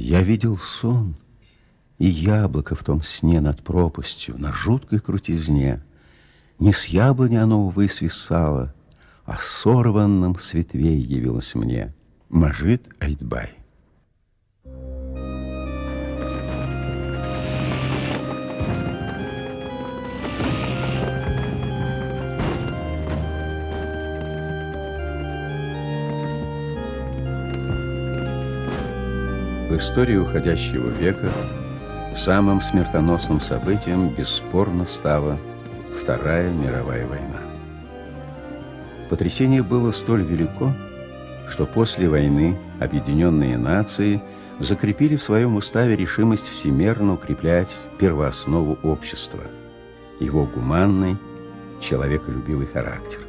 Я видел сон, и яблоко в том сне над пропастью, на жуткой крутизне. Не с яблони оно, увы, свисало, а сорванным с ветвей явилось мне. Мажид Айтбай. В истории уходящего века самым смертоносным событием бесспорно стала Вторая мировая война. Потрясение было столь велико, что после войны Объединенные Нации закрепили в своем уставе решимость всемерно укреплять первооснову общества, его гуманный, человеколюбивый характер.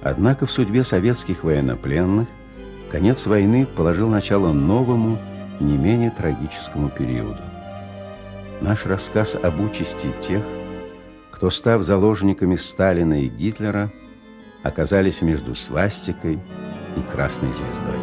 Однако в судьбе советских военнопленных конец войны положил начало новому, не менее трагическому периоду. Наш рассказ об участи тех, кто, став заложниками Сталина и Гитлера, оказались между свастикой и красной звездой.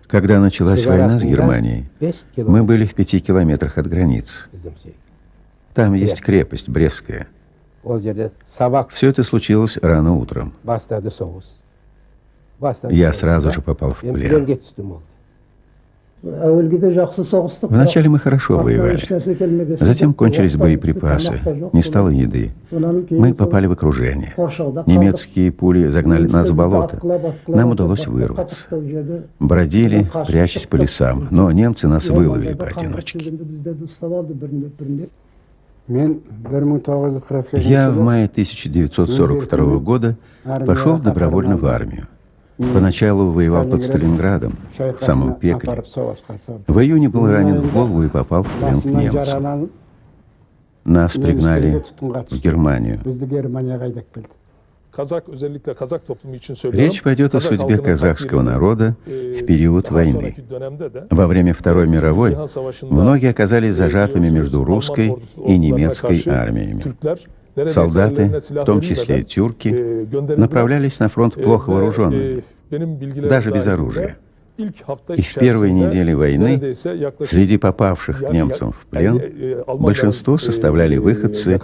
Когда началась война с Германией, мы были в 5 километрах от границ. Там есть крепость Брестская. Все это случилось рано утром. Я сразу же попал в плен. Вначале мы хорошо воевали. Затем кончились боеприпасы, не стало еды. Мы попали в окружение. Немецкие пули загнали нас в болото. Нам удалось вырваться. Бродили, прячась по лесам, но немцы нас выловили поодиночке. Я в мае 1942 года пошел добровольно в армию. Поначалу воевал под Сталинградом, в самом пекле. В июне был ранен в голову и попал в плен к немцам. Нас пригнали в Германию. Речь пойдет о судьбе казахского народа в период войны. Во время Второй мировой многие оказались зажатыми между русской и немецкой армиями. Солдаты, в том числе тюрки, направлялись на фронт плохо вооруженными, даже без оружия. И в первые недели войны среди попавших к немцам в плен большинство составляли выходцы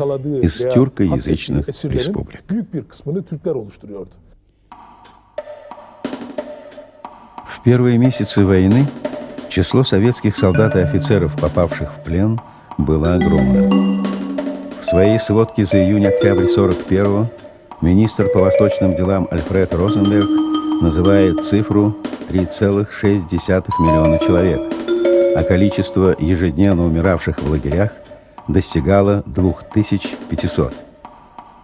из тюркоязычных республик. В первые месяцы войны число советских солдат и офицеров, попавших в плен, было огромным. В своей сводке за июнь-октябрь 1941-го министр по восточным делам Альфред Розенберг называет цифру 3,6 миллиона человек, а количество ежедневно умиравших в лагерях достигало 2500.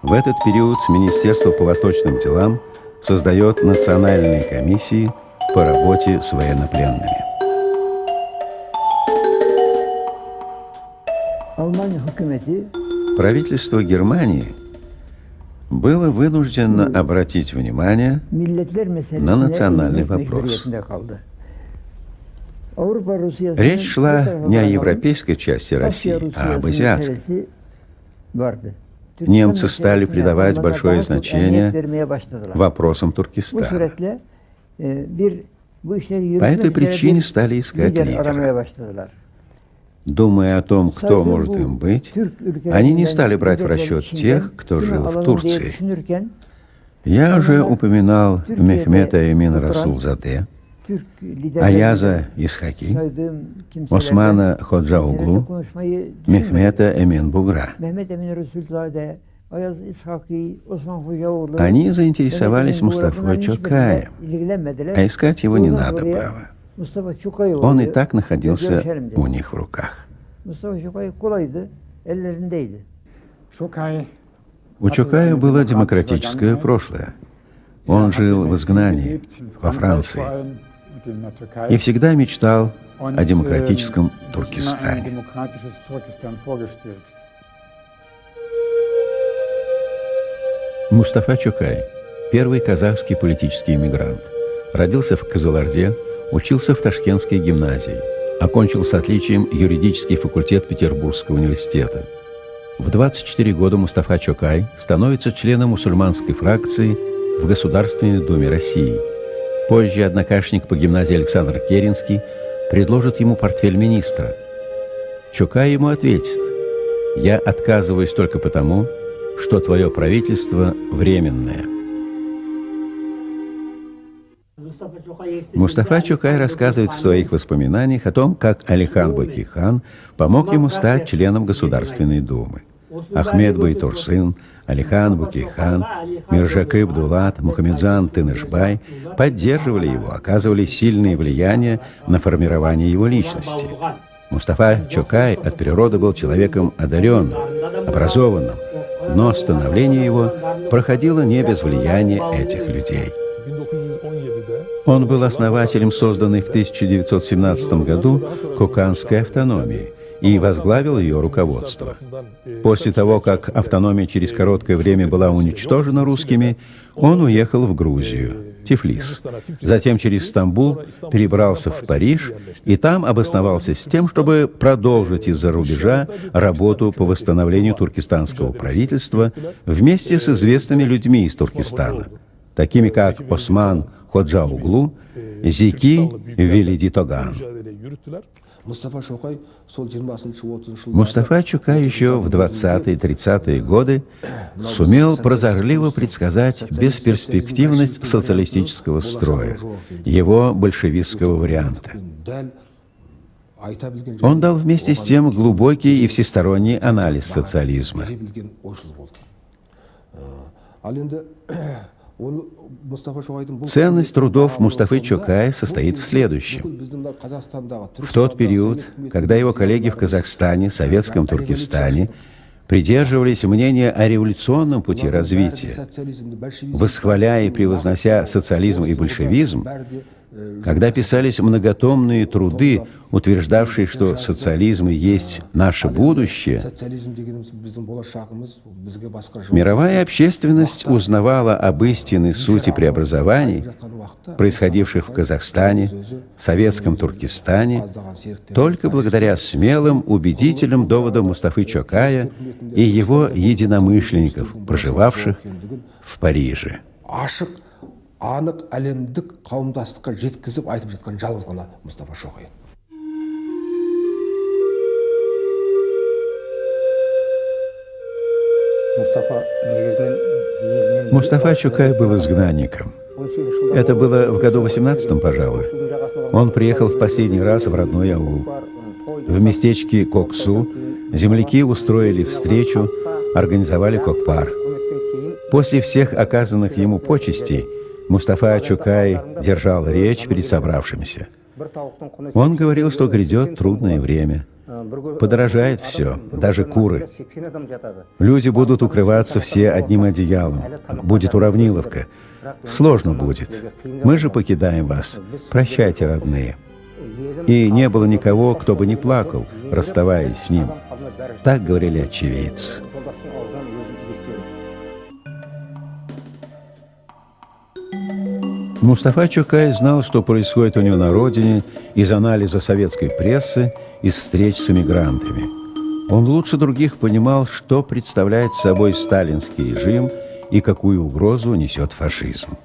В этот период Министерство по восточным делам создает национальные комиссии по работе с военнопленными. Правительство Германии было вынуждено обратить внимание на национальный вопрос. Речь шла не о европейской части России, а об азиатской. Немцы стали придавать большое значение вопросам Туркестана. По этой причине стали искать лидера. Думая о том, кто может им быть, они не стали брать в расчет тех, кто жил в Турции. Я уже упоминал Мехмета Эмина Расулзаде, Аяза Исхаки, Османа Ходжауглу, Мехмета Эмин Бугра. Они заинтересовались Мустафой Чокаем, а искать его не надо было. Он и так находился у них в руках. У Чокая было демократическое прошлое. Он жил в изгнании во Франции и всегда мечтал о демократическом Туркестане. Мустафа Чокай, первый казахский политический эмигрант, родился в Кызылорде, учился в Ташкентской гимназии, окончил с отличием юридический факультет Петербургского университета. В 24 года Мустафа Чокай становится членом мусульманской фракции в Государственной Думе России. Позже однокашник по гимназии Александр Керенский предложит ему портфель министра. Чокай ему ответит: «Я отказываюсь только потому, что твое правительство временное». Мустафа Чокай рассказывает в своих воспоминаниях о том, как Алихан Бөкейхан помог ему стать членом Государственной Думы. Ахмед Байтурсын, Алихан Бөкейхан, Миржакып Дулат, Мухамеджан Тынышбай поддерживали его, оказывали сильное влияние на формирование его личности. Мустафа Чокай от природы был человеком одаренным, образованным, но становление его проходило не без влияния этих людей. Он был основателем созданной в 1917 году Коканской автономии и возглавил ее руководство. После того, как автономия через короткое время была уничтожена русскими, он уехал в Грузию, Тифлис. Затем через Стамбул перебрался в Париж и там обосновался с тем, чтобы продолжить из-за рубежа работу по восстановлению туркестанского правительства вместе с известными людьми из Туркестана, такими как Осман Ходжауглу, Зики Велиди Тоган. Мустафа Чокай еще в 20-30-е годы сумел прозорливо предсказать бесперспективность социалистического строя, его большевистского варианта. Он дал вместе с тем глубокий и всесторонний анализ социализма. Ценность трудов Мустафы Чокая состоит в следующем. В тот период, когда его коллеги в Казахстане, Советском Туркестане придерживались мнения о революционном пути развития, восхваляя и превознося социализм и большевизм, когда писались многотомные труды, утверждавшие, что социализм и есть наше будущее, мировая общественность узнавала об истинной сути преобразований, происходивших в Казахстане, Советском Туркестане, только благодаря смелым, убедительным доводам Мустафы Чокая и его единомышленников, проживавших в Париже. Анық әлемдік қауымдастыққа жеткізіп айтып жатқан жалғыз ғана Мустафа Чокай. Мустафа Чокай был изгнанником. Это было в году 18-м, пожалуй. Он приехал в последний раз в родной аул. В местечке Коксу земляки устроили встречу, организовали кокпар. После всех оказанных ему почестей Мустафа Чокай держал речь перед собравшимся. Он говорил, что грядет трудное время. Подорожает все, даже куры. Люди будут укрываться все одним одеялом. Будет уравниловка. Сложно будет. Мы же покидаем вас. Прощайте, родные. И не было никого, кто бы не плакал, расставаясь с ним. Так говорили очевидцы. Мустафа Чокай знал, что происходит у него на родине из анализа советской прессы, из встреч с эмигрантами. Он лучше других понимал, что представляет собой сталинский режим и какую угрозу несет фашизм.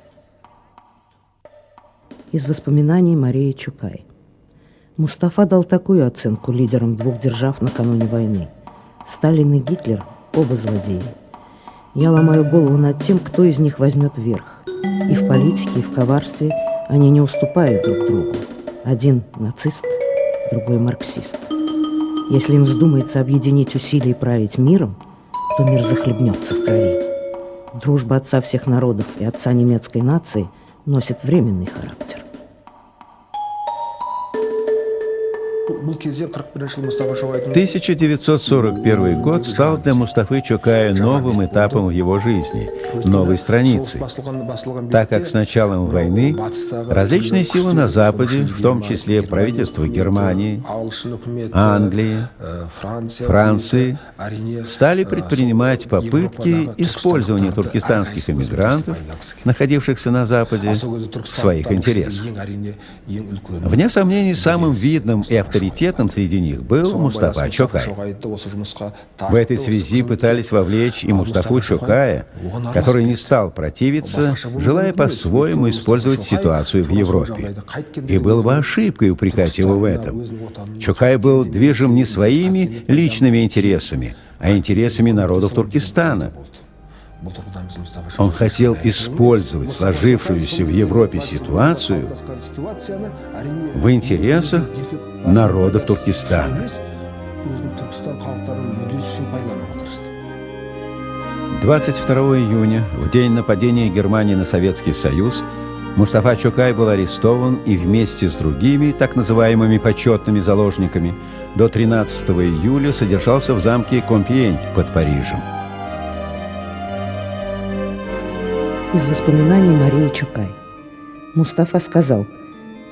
Из воспоминаний Марии Чокай. Мустафа дал такую оценку лидерам двух держав накануне войны. Сталин и Гитлер – оба злодеи. Я ломаю голову над тем, кто из них возьмет верх. И в политике, и в коварстве Они не уступают друг другу. Один нацист, другой марксист. Если им вздумается объединить усилия и править миром, то мир захлебнется в крови. Дружба отца всех народов и отца немецкой нации носит временный характер. Бұл кезде 41 жыл Мұстафа Шоқайдың 1941 год стал для Мустафы Чокая новым этапом в его жизни, новой страницей, так как с началом войны различные силы на Западе, в том числе правительство Германии, Англии, Франции, стали предпринимать попытки использования туркестанских эмигрантов, находившихся на Западе, в своих интересах. Вне сомнений, самым видным и авторитетным среди них был Мустафа Чокай. В этой связи пытались вовлечь и Мустафу Чокая, который не стал противиться, желая по-своему использовать ситуацию в Европе. И было бы ошибкой упрекать его в этом. Чокай был движим не своими личными интересами, а интересами народов Туркестана. Он хотел использовать сложившуюся в Европе ситуацию в интересах народов Туркестана. 22 июня, в день нападения Германии на Советский Союз, Мустафа Чокай был арестован и вместе с другими так называемыми почетными заложниками до 13 июля содержался в замке Компьень под Парижем. Из воспоминаний Марии Чокай. Мустафа сказал: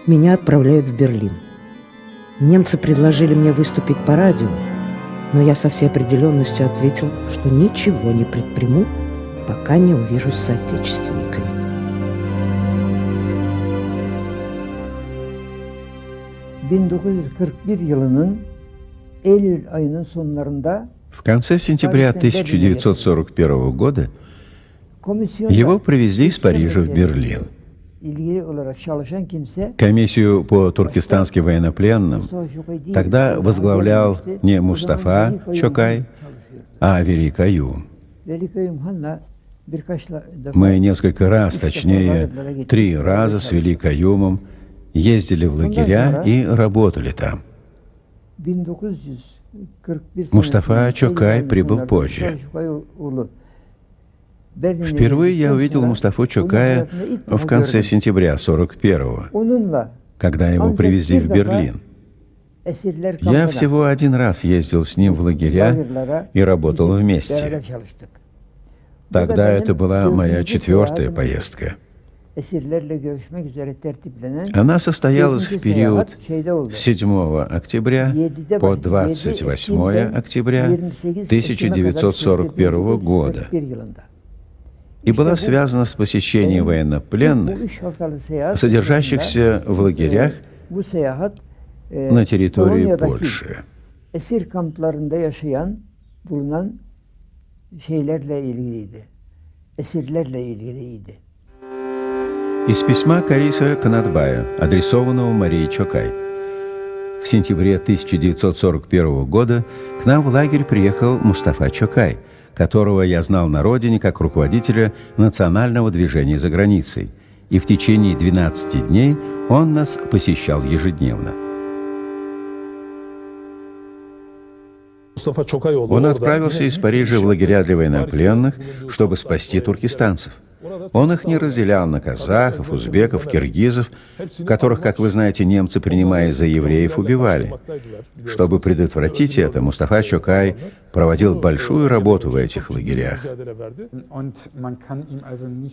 «Меня отправляют в Берлин. Немцы предложили мне выступить по радио, но я со всей определенностью ответил, что ничего не предприму, пока не увижусь с соотечественниками». В конце сентября 1941 года его привезли из Парижа в Берлин. Комиссию по туркестанским военнопленным тогда возглавлял не Мустафа Чокай, а Вели Каюм. Мы несколько раз, точнее, 3 раза с Вели Каюмом ездили в лагеря и работали там. Мустафа Чокай прибыл позже. Впервые я увидел Мустафу Чокая в конце сентября 1941-го, когда его привезли в Берлин. Я всего 1 раз ездил с ним в лагеря и работал вместе. Тогда это была моя 4-я поездка. Она состоялась в период с 7 октября по 28 октября 1941 года и была связана с посещением военнопленных, содержащихся в лагерях на территории Польши. Из письма Кариса Канатбая, адресованного Марии Чокай. В сентябре 1941 года к нам в лагерь приехал Мустафа Чокай, которого я знал на родине как руководителя национального движения за границей, и в течение 12 дней он нас посещал ежедневно. Он отправился из Парижа в лагеря для военнопленных, чтобы спасти туркестанцев. Он их не разделял на казахов, узбеков, киргизов, которых, как вы знаете, немцы, принимая за евреев, убивали. Чтобы предотвратить это, Мустафа Чокай проводил большую работу в этих лагерях.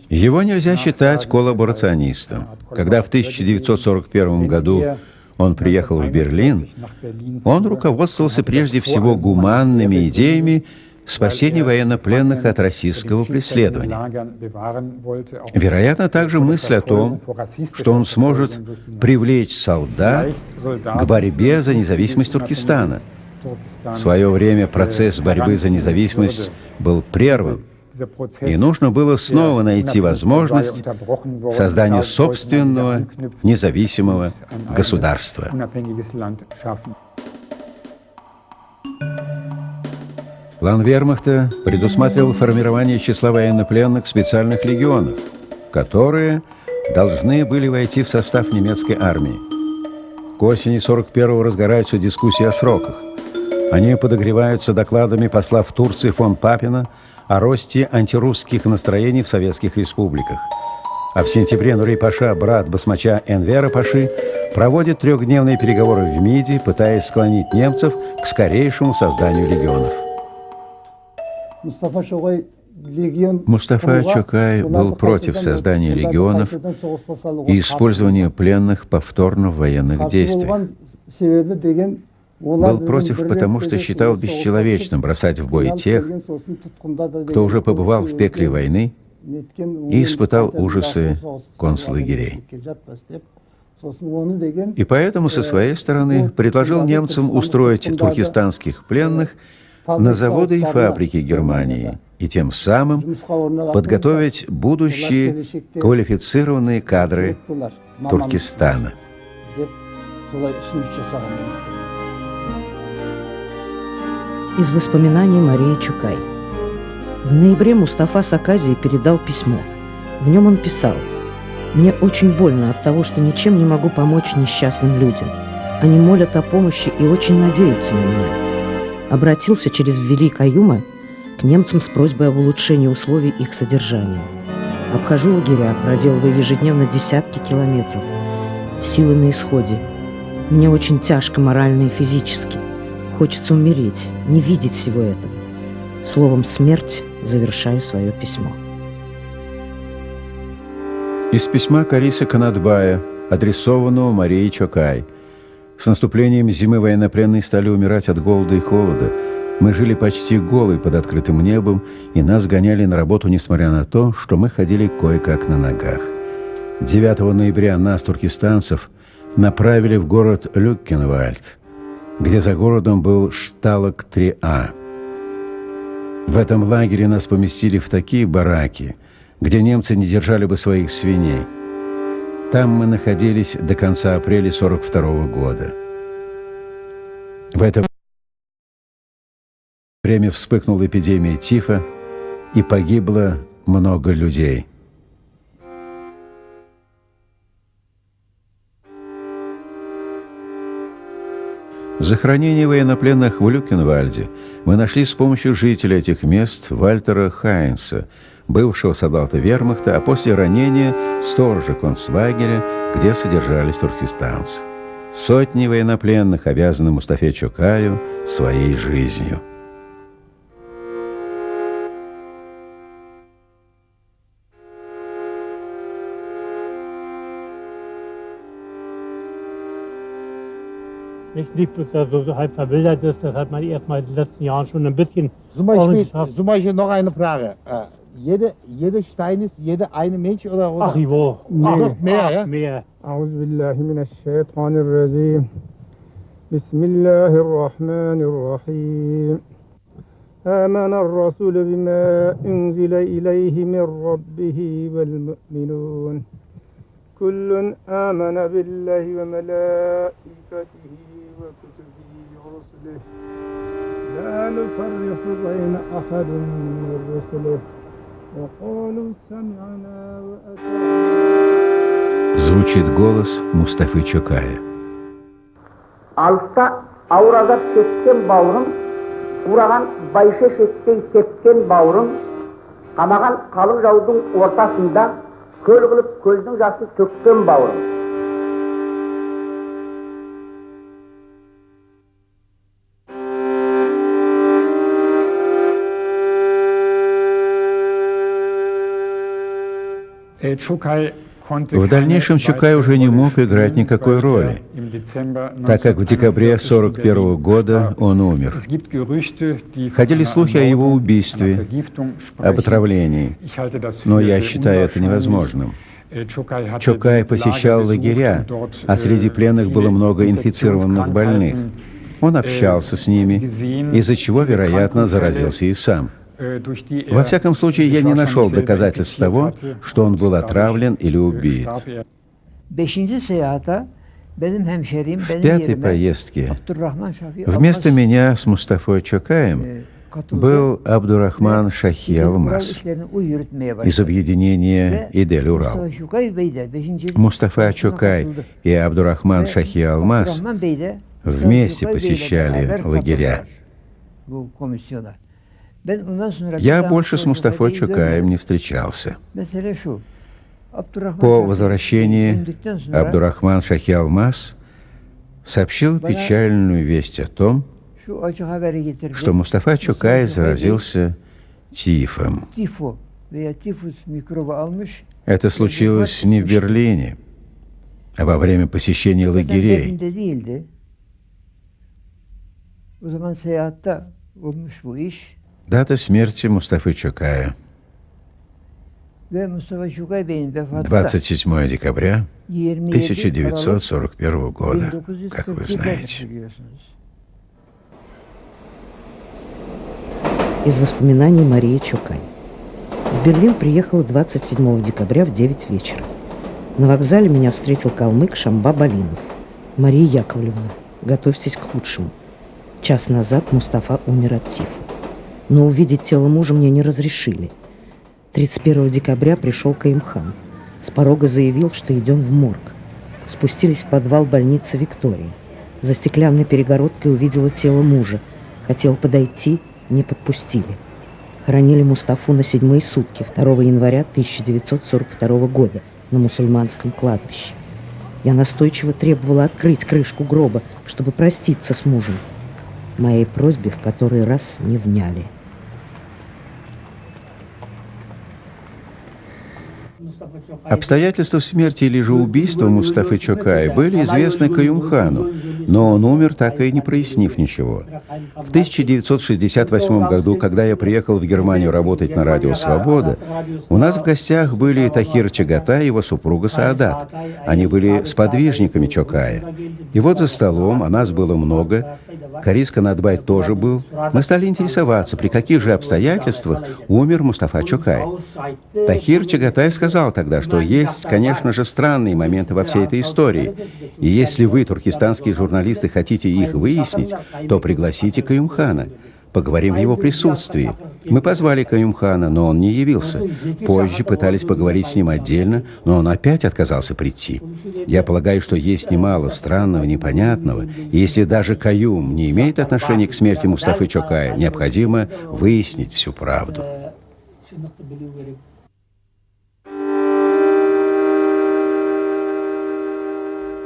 Его нельзя считать коллаборационистом. Когда в 1941 году он приехал в Берлин, он руководствовался прежде всего гуманными идеями спасения военнопленных от российского преследования. Вероятно, также мысль о том, что он сможет привлечь солдат к борьбе за независимость Туркестана. В свое время процесс борьбы за независимость был прерван, и нужно было снова найти возможность создания собственного независимого государства. План вермахта предусматривал формирование числа военнопленных специальных легионов, которые должны были войти в состав немецкой армии. К осени 41-го разгораются дискуссии о сроках. Они подогреваются докладами посла в Турции фон Папина о росте антирусских настроений в советских республиках. А в сентябре Нурей-паша, брат басмача Энвера паши, проводит трехдневные переговоры в МИДе, пытаясь склонить немцев к скорейшему созданию легионов. Мустафа Чокай был против создания легионов и использования пленных повторно в военных действиях. Был против, потому что считал бесчеловечным бросать в бой тех, кто уже побывал в пекле войны и испытал ужасы концлагерей. И поэтому со своей стороны предложил немцам устроить туркестанских пленных на заводы и фабрики Германии и тем самым подготовить будущие квалифицированные кадры Туркестана. Из воспоминаний Марии Чокай. В ноябре Мустафа Саказий передал письмо. В нем он писал: «Мне очень больно от того, что ничем не могу помочь несчастным людям. Они молят о помощи и очень надеются на меня. Обратился через Ввели Каюма к немцам с просьбой об улучшении условий их содержания. Обхожу лагеря, проделывая ежедневно десятки километров. Силы на исходе. Мне очень тяжко морально и физически. Хочется умереть, не видеть всего этого. Словом «смерть» завершаю свое письмо». Из письма Кариса Канатбая, адресованного Марии Чокай. С наступлением зимы военнопленные стали умирать от голода и холода. Мы жили почти голые под открытым небом, и нас гоняли на работу, несмотря на то, что мы ходили кое-как на ногах. 9 ноября нас, туркестанцев, направили в город Люккенвальд, где за городом был Шталок 3А. В этом лагере нас поместили в такие бараки, где немцы не держали бы своих свиней. Там мы находились до конца апреля 42 года. В это время вспыхнула эпидемия тифа, и погибло много людей. Захоронение военнопленных в Люкенвальде мы нашли с помощью жителя этих мест Вальтера Хайнса, бывшего солдата вермахта, а после ранения сторожа концлагеря, где содержались туркестанцы. Сотни военнопленных обязаны Мустафе Чокаю своей жизнью. Nicht bloß, dass er so halb verwildert ist, das hat man erst mal in den letzten Jahren schon ein bisschen Zum Beispiel noch eine Frage. Jeder Stein ist jeder eine Mensch oder? Ach, jo. Noch mehr, ja? Mehr. أعوذ بالله من الشيطان الرجيم بسم الله الرحمن الرحيم آمن الرسول بما أنزل إليه من ربه والمؤمنون كل آمن بالله وملائكته وكتبه ورسله لا نفرق بين أحد من رسله وقالوا سمعنا وأطعنا. Звучит голос Мустафы Чокая. Altta avrazat çekкен bavurun, uğragan bayşe şekkey tepken bavurun, kamagan kalın jaudun ortasında köl kılıp közdün jası tökken bavurun. В дальнейшем Чокай уже не мог играть никакой роли, так как в декабре 1941 года он умер. Ходили слухи о его убийстве, об отравлении, но я считаю это невозможным. Чокай посещал лагеря, а среди пленных было много инфицированных больных. Он общался с ними, из-за чего, вероятно, заразился и сам. Во всяком случае, я не нашел доказательств того, что он был отравлен или убит. В пятой поездке вместо меня с Мустафой Чокаем был Абдурахман Шахи Алмаз из объединения Идель-Урал. Мустафа Чокай и Абдурахман Шахи Алмаз вместе посещали лагеря. Я больше с Мустафой Чокаем не встречался. По возвращении Абдурахман Шахи Алмаз сообщил печальную весть о том, что Мустафа Чокай заразился тифом. Это случилось не в Берлине, а во время посещения лагерей. Дата смерти Мустафы Чокая – 27 декабря 1941 года, как вы знаете. Из воспоминаний Марии Чокай. В Берлин приехала 27 декабря в 9 вечера. На вокзале меня встретил калмык Шамба Балинов. Мария Яковлевна, готовьтесь к худшему. Час назад Мустафа умер от тифа. Но увидеть тело мужа мне не разрешили. 31 декабря пришел Каюмхан. С порога заявил, что идем в морг. Спустились в подвал больницы Виктории. За стеклянной перегородкой увидела тело мужа. Хотел подойти, не подпустили. Хоронили Мустафу на 7-е сутки, 2 января 1942 года, на мусульманском кладбище. Я настойчиво требовала открыть крышку гроба, чтобы проститься с мужем. Моей просьбе в который раз не вняли. Обстоятельства смерти или же убийства Мустафы Чокая были известны Каюмхану, но он умер, так и не прояснив ничего. В 1968 году, когда я приехал в Германию работать на радио «Свобода», у нас в гостях были Тахир Чагатай и его супруга Саадат. Они были сподвижниками Чокая. И вот за столом, а нас было много, Карис Канатбай тоже был, мы стали интересоваться, при каких же обстоятельствах умер Мустафа Чокай. Тахир Чагатай сказал тогда, что есть, конечно же, странные моменты во всей этой истории. И если вы, туркестанские журналисты, хотите их выяснить, то пригласите Каюмхана. Поговорим в его присутствии. Мы позвали Каюмхана, но он не явился. Позже пытались поговорить с ним отдельно, но он опять отказался прийти. Я полагаю, что есть немало странного, непонятного. И если даже Каюм не имеет отношения к смерти Мустафы Чокая, необходимо выяснить всю правду.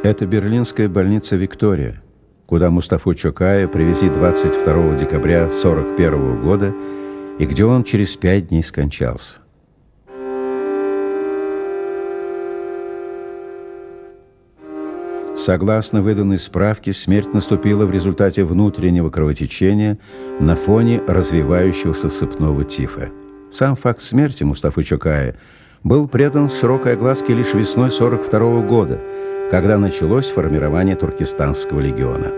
Это берлинская больница «Виктория», куда Мустафу Чокая привезли 22 декабря 1941 года и где он через 5 дней скончался. Согласно выданной справке, смерть наступила в результате внутреннего кровотечения на фоне развивающегося сыпного тифа. Сам факт смерти Мустафы Чокая был предан широкой огласке лишь весной 1942 года, когда началось формирование Туркестанского легиона.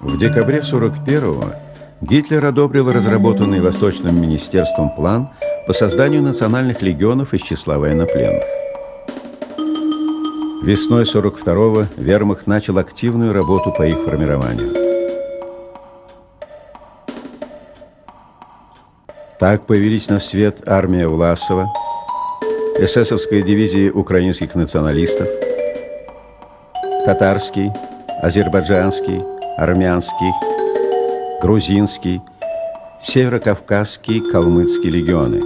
В декабре 1941-го Гитлер одобрил разработанный Восточным министерством план по созданию национальных легионов из числа военнопленных. Весной 1942-го вермахт начал активную работу по их формированию. Так появились на свет армия Власова, эсэсовская дивизия украинских националистов, татарский, азербайджанский, армянский, грузинский, северокавказский, калмыцкий легионы,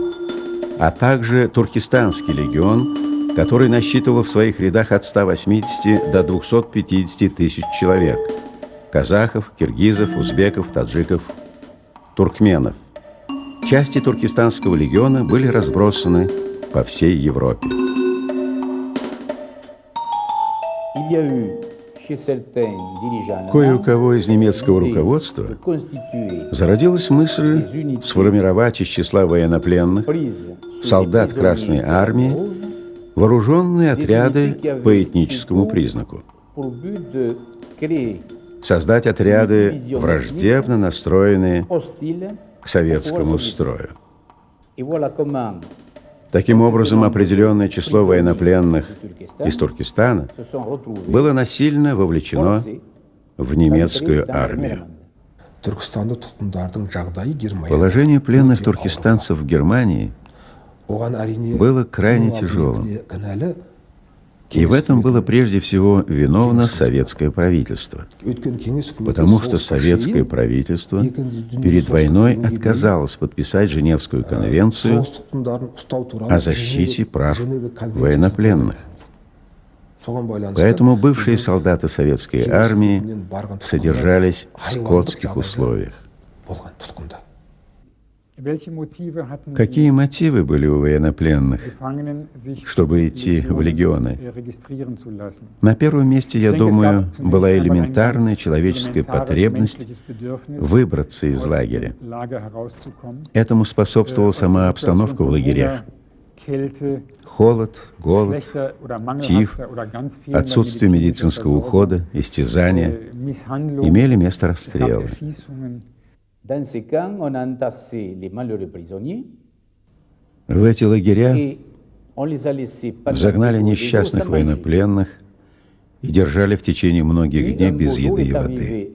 а также Туркестанский легион, который насчитывал в своих рядах от 180 до 250 тысяч человек – казахов, киргизов, узбеков, таджиков, туркменов. Части Туркестанского легиона были разбросаны по всей Европе. Кое у кого из немецкого руководства зародилась мысль сформировать из числа военнопленных солдат Красной Армии вооруженные отряды по этническому признаку. Создать отряды, враждебно настроенные к советскому строю. Таким образом, определенное число военнопленных из Туркестана было насильно вовлечено в немецкую армию. Положение пленных туркестанцев в Германии было крайне тяжелым. И в этом было прежде всего виновно советское правительство, потому что советское правительство перед войной отказалось подписать Женевскую конвенцию о защите прав военнопленных. Поэтому бывшие солдаты советской армии содержались в скотских условиях. Какие мотивы были у военнопленных, чтобы идти в легионы? На первом месте, я думаю, была элементарная человеческая потребность выбраться из лагеря. Этому способствовала сама обстановка в лагерях. Холод, голод, тиф, отсутствие медицинского ухода, истязания имели место расстрелы. В эти лагеря загнали несчастных военнопленных и держали в течение многих дней без еды и воды.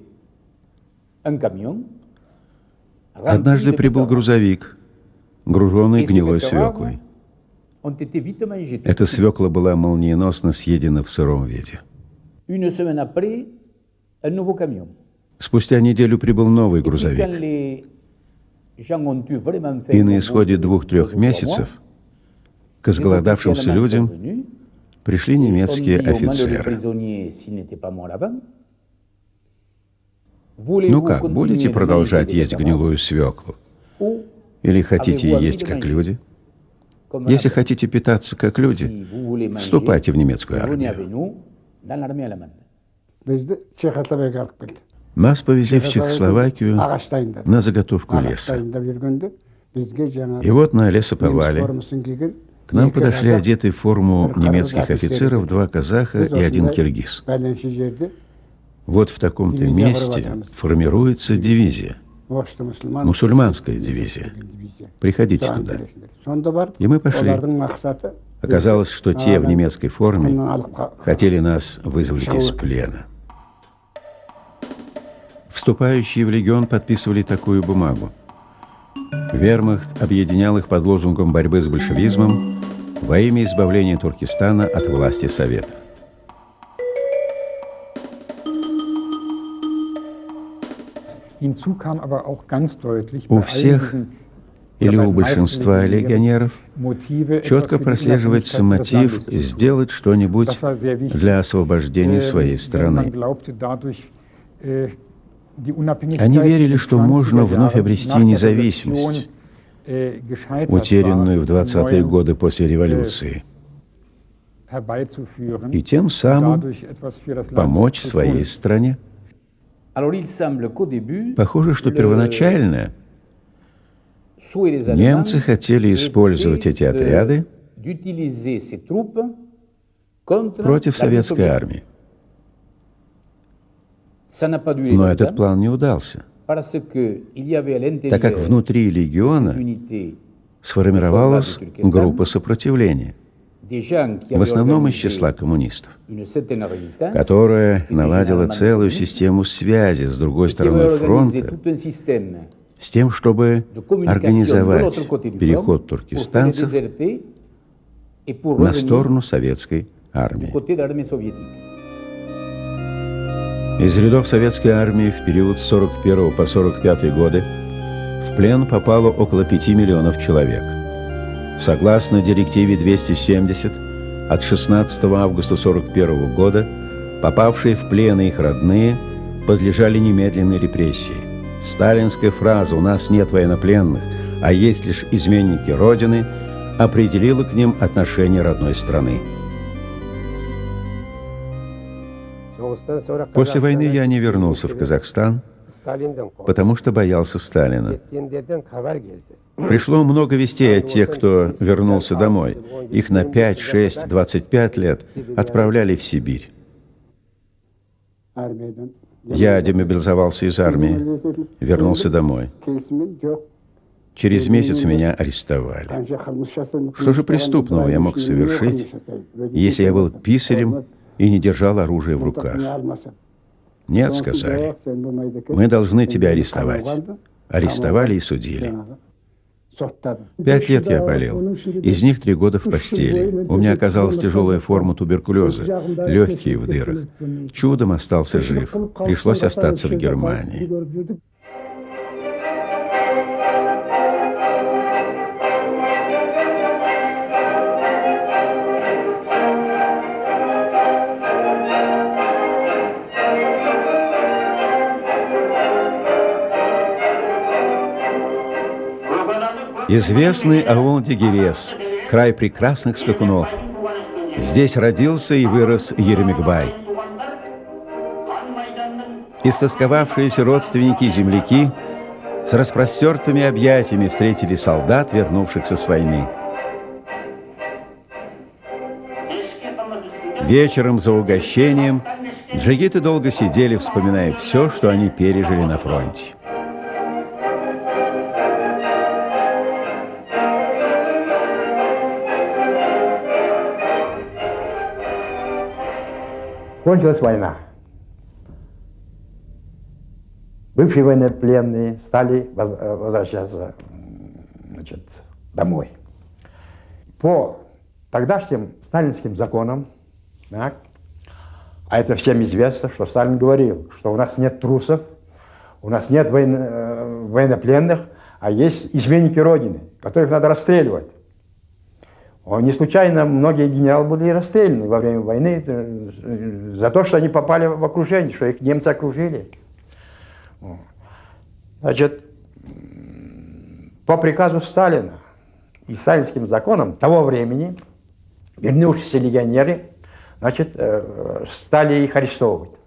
Однажды прибыл грузовик, груженный гнилой свеклой. Эта свекла была молниеносно съедена в сыром виде. Спустя неделю прибыл новый грузовик. И на исходе 2-3 месяцев к изголодавшимся людям пришли немецкие офицеры. Ну как, будете продолжать есть гнилую свеклу? Или хотите есть как люди? Если хотите питаться как люди, вступайте в немецкую армию. Нас повезли в Чехословакию на заготовку леса. И вот на лесоповале к нам подошли одетые в форму немецких офицеров 2 казаха и 1 киргиз. Вот в таком-то месте формируется дивизия, мусульманская дивизия. Приходите туда. И мы пошли. Оказалось, что те в немецкой форме хотели нас вызволить из плена. Вступающие в легион подписывали такую бумагу. Вермахт объединял их под лозунгом борьбы с большевизмом во имя избавления Туркестана от власти Советов. У всех или у большинства легионеров четко прослеживается мотив сделать что-нибудь для освобождения своей страны. Они верили, что можно вновь обрести независимость, утерянную в 20-е годы после революции, и тем самым помочь своей стране. Похоже, что первоначально немцы хотели использовать эти отряды против советской армии. Но этот план не удался, так как внутри легиона сформировалась группа сопротивления, в основном из числа коммунистов, которая наладила целую систему связи с другой стороной фронта с тем, чтобы организовать переход туркестанцев на сторону советской армии. Из рядов советской армии в период с 41 по 45 годы в плен попало около 5 миллионов человек. Согласно директиве 270 от 16 августа 41 года, попавшие в плен и их родные подлежали немедленной репрессии. Сталинская фраза «У нас нет военнопленных, а есть лишь изменники Родины» определила к ним отношение родной страны. После войны я не вернулся в Казахстан, потому что боялся Сталина. Пришло много вестей от тех, кто вернулся домой. Их на 5, 6, 25 лет отправляли в Сибирь. Я демобилизовался из армии, вернулся домой. Через месяц меня арестовали. Что же преступного я мог совершить, если я был писарем и не держал оружие в руках? Нет, сказали, мы должны тебя арестовать. Арестовали и судили. 5 лет я болел, из них 3 года в постели. У меня оказалась тяжелая форма туберкулеза, легкие в дырах. Чудом остался жив, пришлось остаться в Германии. Известный аул Дегерес, край прекрасных скакунов. Здесь родился и вырос Еремекбай. Истосковавшиеся родственники и земляки с распростертыми объятиями встретили солдат, вернувшихся с войны. Вечером за угощением джигиты долго сидели, вспоминая все, что они пережили на фронте. Кончилась война. Бывшие военнопленные стали возвращаться, значит, домой. По тогдашним сталинским законам, так, а это всем известно, что Сталин говорил, что у нас нет трусов, у нас нет военнопленных, а есть изменники Родины, которых надо расстреливать. Не случайно многие генералы были расстреляны во время войны за то, что они попали в окружение, что их немцы окружили. Значит, по приказу Сталина и сталинским законам того времени вернувшиеся легионеры, значит, стали их арестовывать.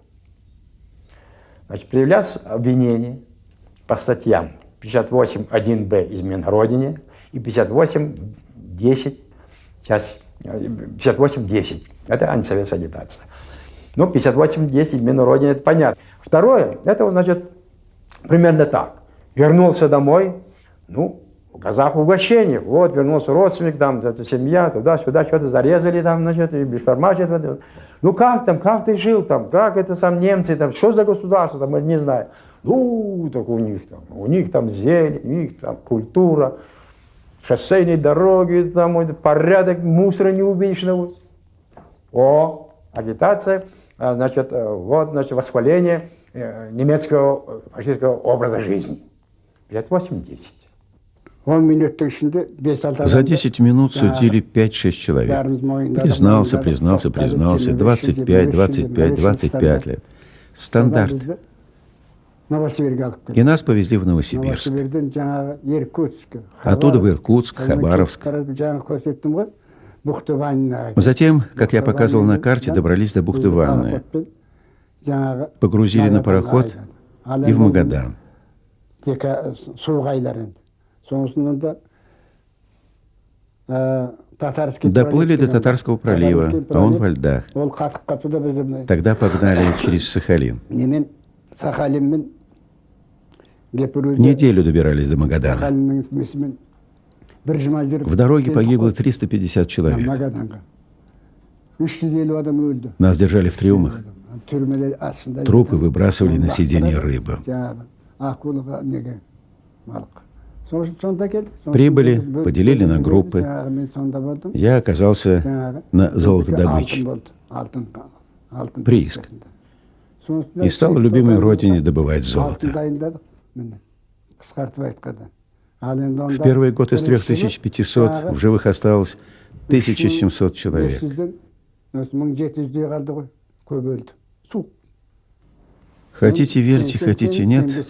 Значит, предъявлялось обвинение по статьям 58.1б «Измена Родине» и 58.10 часть 58.10. Это антисоветская агитация. Ну, 58.10 измена Родине, это понятно. Второе, это, значит, примерно так. Вернулся домой, ну, казах угощение. Вот, вернулся родственник, там, семья, туда-сюда, что-то зарезали там, значит, и бешпармачит. Ну, как там, как ты жил там, как это сам немцы, там, что за государство, там, не знаю. Ну, так у них там зелень, у них там культура. Шоссейные дороги, там порядок, мусора не увидишь на улице. Агитация, значит, вот, значит, восхваление немецкого фашистского образа жизни. 58-10. За 10 минут судили 5-6 человек. Признался, 25 лет. Стандарт. И нас повезли в Новосибирск. Оттуда в Иркутск, Хабаровск. Затем, как я показывал на карте, добрались до бухты Ванная. Погрузили на пароход и в Магадан. Доплыли до Татарского пролива, а он во льдах. Тогда погнали через Сахалин. Неделю добирались до Магадана. В дороге погибло 350 человек. Нас держали в трюмах. Трупы выбрасывали на сиденье рыбы. Прибыли, поделили на группы. Я оказался на золотодобыче. Прииск. И стал любимой родине добывать золото. В первый год из 3500 в живых осталось 1700 человек. Хотите верьте, хотите нет.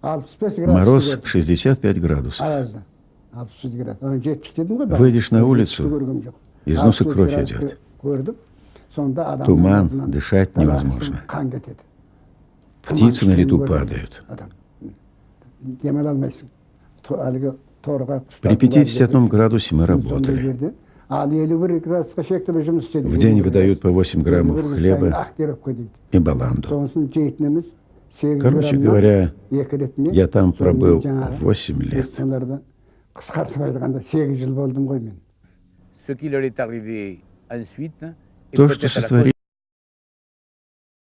Мороз 65 градусов. Выйдешь на улицу, из носа кровь идет. Туман, дышать невозможно. Птицы на лету падают. При 51 градусе мы работали. В день выдают по 8 граммов хлеба и баланду. Короче говоря, я там пробыл 8 лет. То, что сотворили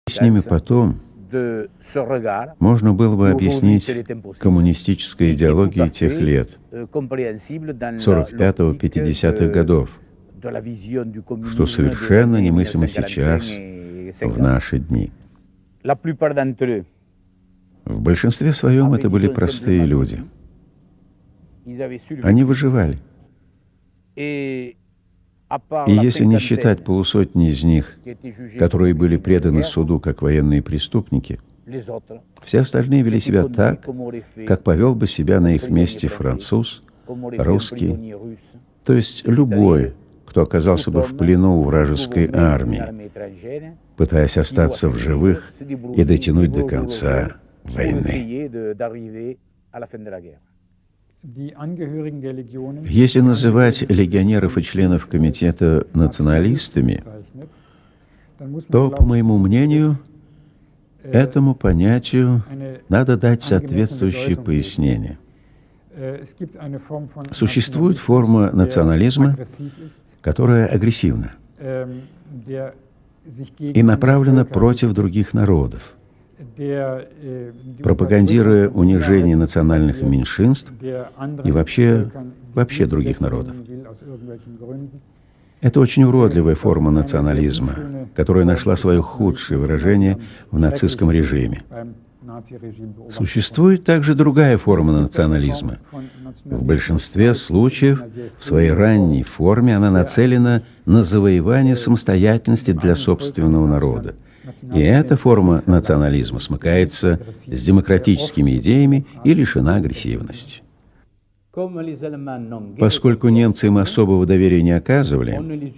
с ними потом, можно было бы объяснить коммунистической идеологией тех лет, 45-50-х годов, что совершенно немыслимо сейчас, в наши дни. В большинстве своем это были простые люди. Они выживали. И если не считать полусотни из них, которые были преданы суду как военные преступники, все остальные вели себя так, как повел бы себя на их месте француз, русский, то есть любой, кто оказался бы в плену у вражеской армии, пытаясь остаться в живых и дотянуть до конца войны. Если называть легионеров и членов комитета националистами, то, по моему мнению, этому понятию надо дать соответствующее пояснение. Существует форма национализма, которая агрессивна и направлена против других народов, пропагандируя унижение национальных меньшинств и вообще других народов. Это очень уродливая форма национализма, которая нашла свое худшее выражение в нацистском режиме. Существует также другая форма национализма. В большинстве случаев в своей ранней форме она нацелена на завоевание самостоятельности для собственного народа. И эта форма национализма смыкается с демократическими идеями и лишена агрессивности. Поскольку немцы им особого доверия не оказывали,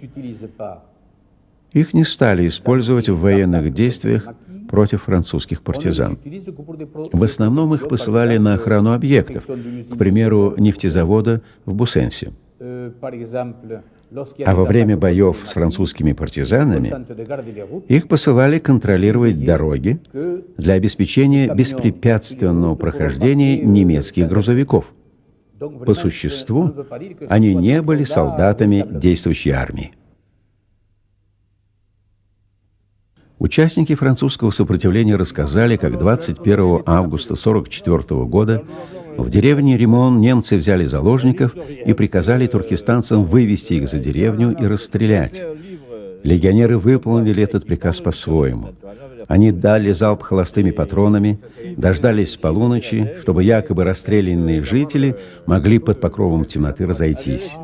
их не стали использовать в военных действиях против французских партизан. В основном их посылали на охрану объектов, к примеру, нефтезавода в Буссенсе. А во время боев с французскими партизанами их посылали контролировать дороги для обеспечения беспрепятственного прохождения немецких грузовиков. По существу, они не были солдатами действующей армии. Участники французского сопротивления рассказали, как 21 августа 1944 года в деревне Римон немцы взяли заложников и приказали туркестанцам вывести их за деревню и расстрелять. Легионеры выполнили этот приказ по-своему. Они дали залп холостыми патронами, дождались полуночи, чтобы якобы расстрелянные жители могли под покровом темноты разойтись.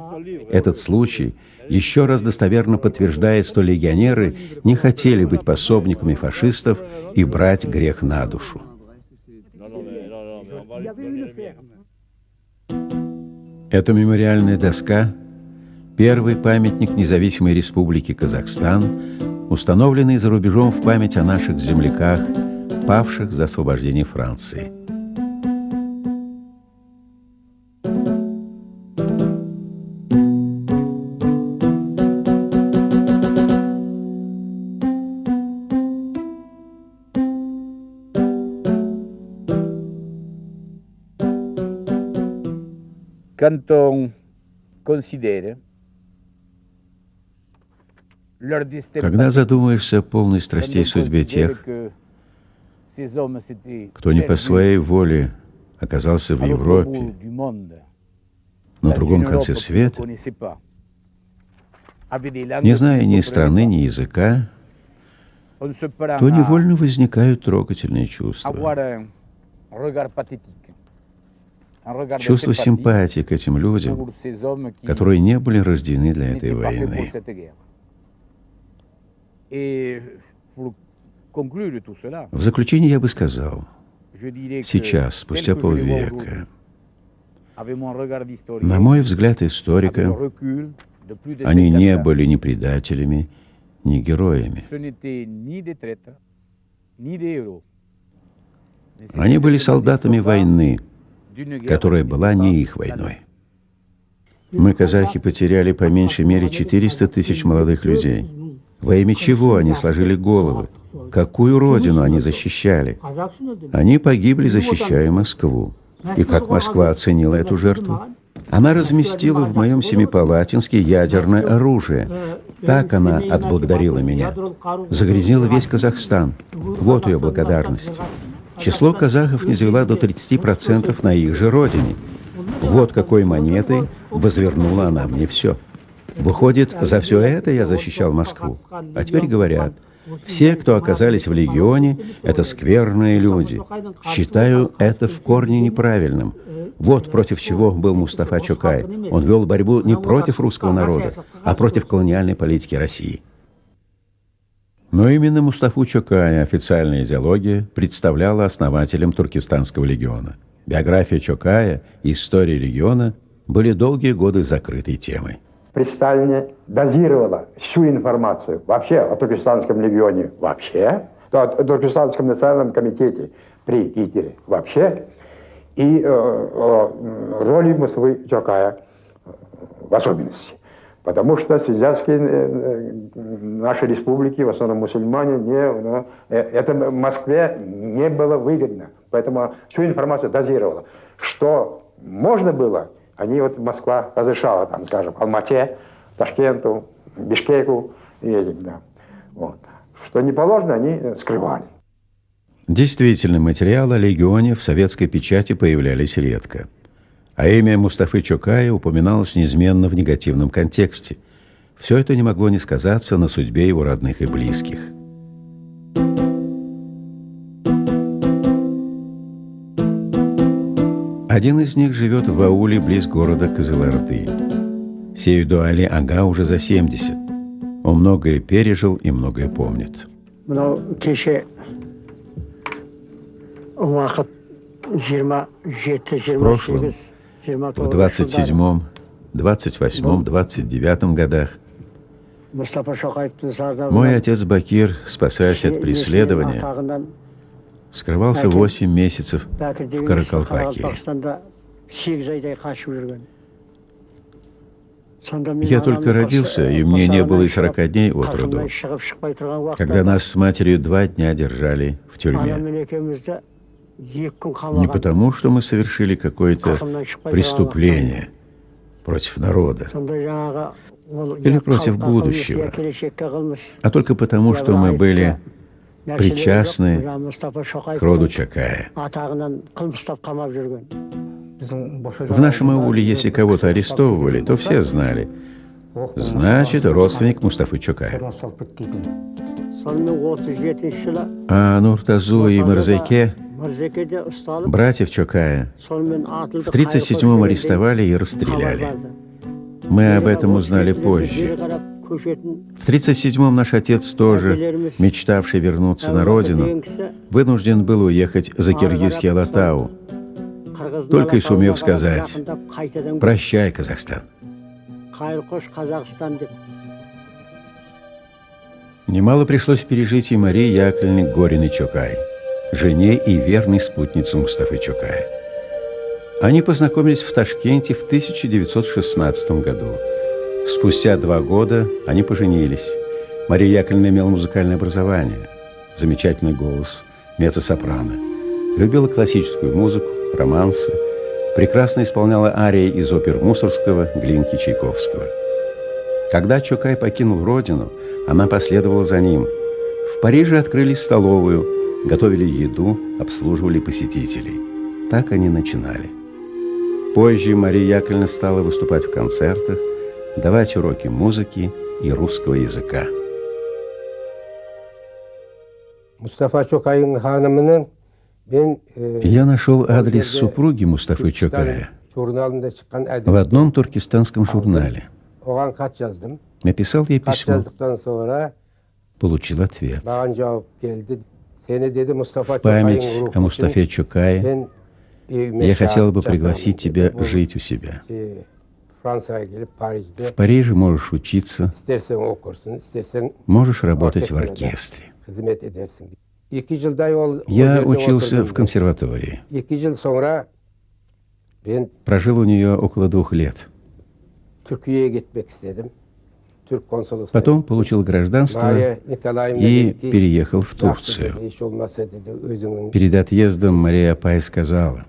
Этот случай еще раз достоверно подтверждает, что легионеры не хотели быть пособниками фашистов и брать грех на душу. Эта мемориальная доска – первый памятник независимой республики Казахстан, установленный за рубежом в память о наших земляках, павших за освобождение Франции. Когда задумаешься о полной страстей судьбе тех, кто не по своей воле оказался в Европе, на другом конце света, не зная ни страны, ни языка, то невольно возникают трогательные чувства. Чувство симпатии к этим людям, которые не были рождены для этой войны. В заключение я бы сказал, сейчас, спустя полвека, на мой взгляд историка, они не были ни предателями, ни героями. Они были солдатами войны, которая была не их войной. Мы, казахи, потеряли по меньшей мере 400 тысяч молодых людей. Во имя чего они сложили головы? Какую родину они защищали? Они погибли, защищая Москву. И как Москва оценила эту жертву? Она разместила в моем Семипалатинске ядерное оружие. Так она отблагодарила меня. Загрязнила весь Казахстан. Вот ее благодарность. Число казахов низвела до 30% на их же родине. Вот какой монетой возвернула она мне все. Выходит, за все это я защищал Москву. А теперь говорят, все, кто оказались в легионе, это скверные люди. Считаю это в корне неправильным. Вот против чего был Мустафа Чокай. Он вел борьбу не против русского народа, а против колониальной политики России. Но именно Мустафу Чокая официальная идеология представляла основателем Туркестанского легиона. Биография Чокая и история легиона были долгие годы закрытой темой. При Сталине дозировала всю информацию вообще о Туркестанском легионе вообще, о Туркестанском национальном комитете при Гитлере вообще, и роли Мустафы Чокая в особенности. Потому что связские наши республики, в основном мусульмане, это в Москве не было выгодно. Поэтому всю информацию дозировала. Что можно было, они вот Москва разрешала, там, скажем, Алмате, Ташкенту, Бишкеку и этим, да. Вот. Что не положено, они скрывали. Действительно, материалы о легионе в советской печати появлялись редко. А имя Мустафы Чокая упоминалось неизменно в негативном контексте. Все это не могло не сказаться на судьбе его родных и близких. Один из них живет в ауле близ города Кызылорды. Сейду Али Ага уже за 70. Он многое пережил и многое помнит. В прошлом, в 27-м, 28-м, 29-м годах, мой отец Бакир, спасаясь от преследования, скрывался 8 месяцев в Каракалпакии. Я только родился, и мне не было и 40 дней от роду, когда нас с матерью 2 дня держали в тюрьме. Не потому, что мы совершили какое-то преступление против народа или против будущего, а только потому, что мы были причастны к роду Чокая. В нашем ауле, если кого-то арестовывали, то все знали. Значит, родственник Мустафы Чокая. А Нуртазу и Мырзаке, братьев Чокая, в 1937-м арестовали и расстреляли. Мы об этом узнали позже. В 1937-м наш отец тоже, мечтавший вернуться на родину, вынужден был уехать за киргизский Алатау, только и сумев сказать: «Прощай, Казахстан». Немало пришлось пережить и Марии Яковлевне Гориной Чокай, жене и верной спутнице Мустафы Чокая. Они познакомились в Ташкенте в 1916 году. Спустя 2 года они поженились. Мария Яковлевна имела музыкальное образование, замечательный голос, меццо-сопрано, любила классическую музыку, романсы, прекрасно исполняла арии из опер Мусоргского, Глинки, Чайковского. Когда Чокай покинул родину, она последовала за ним. В Париже открыли столовую, готовили еду, обслуживали посетителей. Так они начинали. Позже Мария Яковлевна стала выступать в концертах, давать уроки музыки и русского языка. Я нашел адрес супруги Мустафы Чокая в одном туркестанском журнале. Написал ей письмо. Получил ответ. В память о Мустафе Чокае я хотела бы пригласить тебя жить у себя. Францияға келіп, Парижде В Париже можешь учиться, істерсең оқырсың, істерсең можешь работать в оркестре. қызмет ederсің. 2 жылдай ол Я жерде учился отырдым. в консерватории. 2 жыл соңра мен Прожил у нее около 2 лет. Түркияға кетпек істедім. Түрк консулствосына. Потом получил гражданство Мария Николаевна и dedi ki, переехал в "Жақсы Турцию. dedi, hiç olmazsa dedi, özünün Перед отъездом Мария Апай сказала: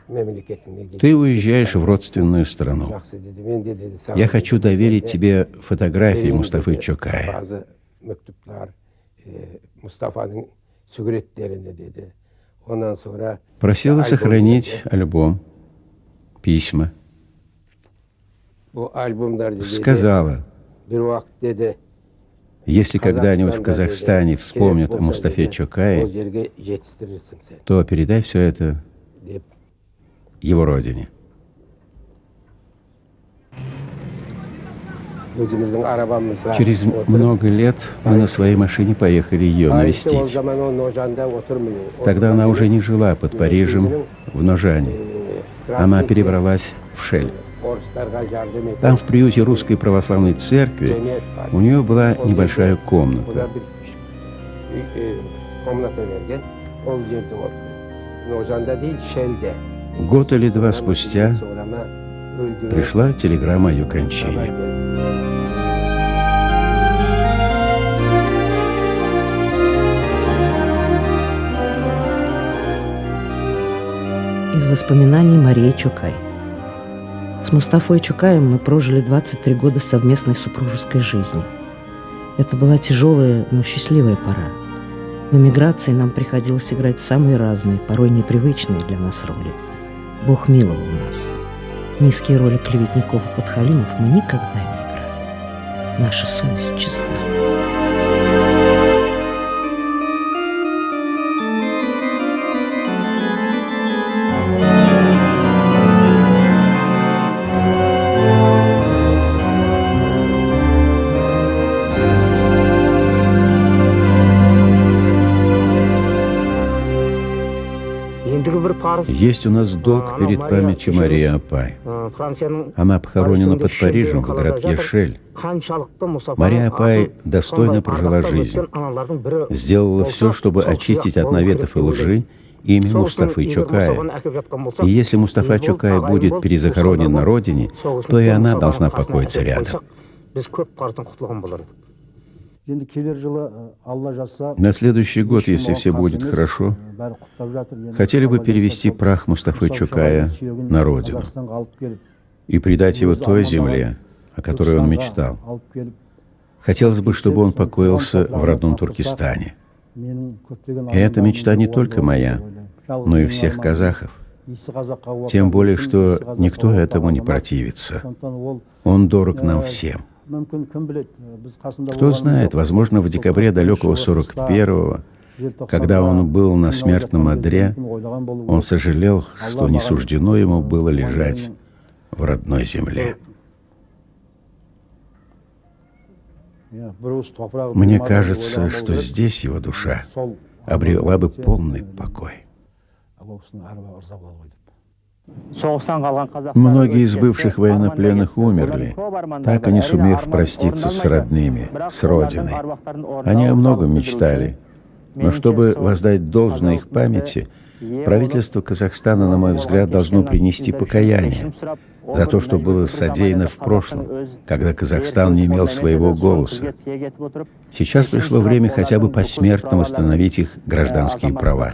memleketine git. «Ты уезжаешь в родственную страну. Жақсы dedi, ben de dedi, sana Я dedi, хочу доверить dedi, тебе фотографии vereyim Мустафы dedi, Чокая». Bazı mektuplar, Mustafa'nın sügüretlerini dedi. Ondan sonra Просила albüm сохранить dedi. альбом, письма. Bu albümler dedi, Сказала: bir vakit dedi, если когда-нибудь в Kazakistan'da Казахстане dedi, вспомнят gerek о olsa Мустафе dedi, o Чокае, yerge yetiştirirsin sen то передай все это deyip его родине. özümüzün arabamızla Через oturup, много лет мы на своей машине поехали ее Ay işte o навестить. zaman o Nojanda oturmuyor. Тогда она уже не жила под Парижем, в Ножане. Она перебралась в Шель. Oruçlarga yardım ediyor. Там, в приюте Русской Православной Церкви, Cemiyet var. у нее была O небольшая yerde- O комната. da bir komnata vergen. O yerde oturuyor. Nojanda değil, Şel'de. Год или два спустя Sonra ama öldüğü пришла телеграмма о ее haber кончине. geldi. Из воспоминаний Марии Чокай. С Мустафой Чокаем мы прожили 23 года совместной супружеской жизни. Это была тяжелая, но счастливая пора. В эмиграции нам приходилось играть самые разные, порой непривычные для нас роли. Бог миловал нас. Низкие роли клеветников и подхалимов мы никогда не играли. Наша совесть чиста. ендігі бір парыз Есть у нас долг перед памятью Марии Апай. Она похоронена под Парижем в городке Шель. Мария Апай достойно прожила жизнь. Сделала все, чтобы очистить от наветов и лжи имя Мустафы Чокая. И если Мустафа Чокай будет перезахоронен на родине, то и она должна покоиться рядом. На следующий год, если все будет хорошо, хотели бы перевести прах Мустафы Чокая на родину и предать его той земле, о которой он мечтал. Хотелось бы, чтобы он покоился в родном Туркестане. И эта мечта не только моя, но и всех казахов. Тем более, что никто этому не противится. Он дорог нам всем. Кто знает, возможно, в декабре далекого 41-го, когда он был на смертном одре, он сожалел, что не суждено ему было лежать в родной земле. Мне кажется, что здесь его душа обрела бы полный покой. Многие из бывших военнопленных умерли, так и не сумев проститься с родными, с родиной. Они о многом мечтали, но чтобы воздать должное их памяти, правительство Казахстана, на мой взгляд, должно принести покаяние за то, что было содеяно в прошлом, когда Казахстан не имел своего голоса. Сейчас пришло время хотя бы посмертно восстановить их гражданские права.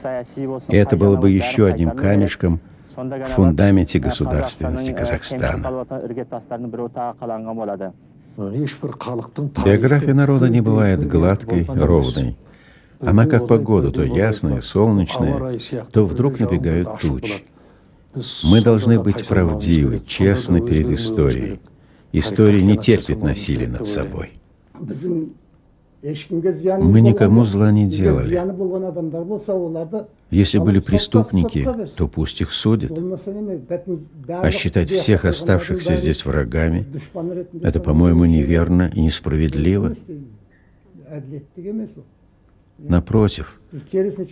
И это было бы еще одним камешком в фундаменте государственности Казахстана. Биография народа не бывает гладкой, ровной. Она как погода, то ясная, солнечная, то вдруг набегают тучи. Мы должны быть правдивы, честны перед историей. История не терпит насилия над собой. Мы никому зла не делали. Если были преступники, то пусть их судят. А считать всех оставшихся здесь врагами — это, по-моему, неверно и несправедливо. Напротив,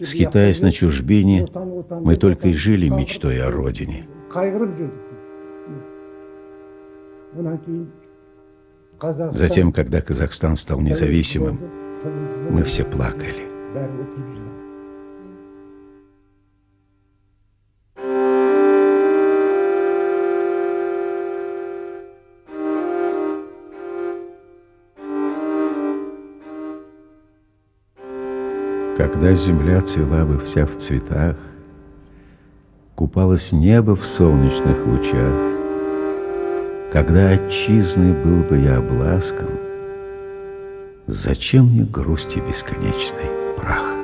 скитаясь на чужбине, мы только и жили мечтой о родине. Затем, когда Казахстан стал независимым, мы все плакали. Когда земля цвела бы вся в цветах, купалось небо в солнечных лучах, когда отчизной был бы я обласкан, зачем мне грусти бесконечный прах?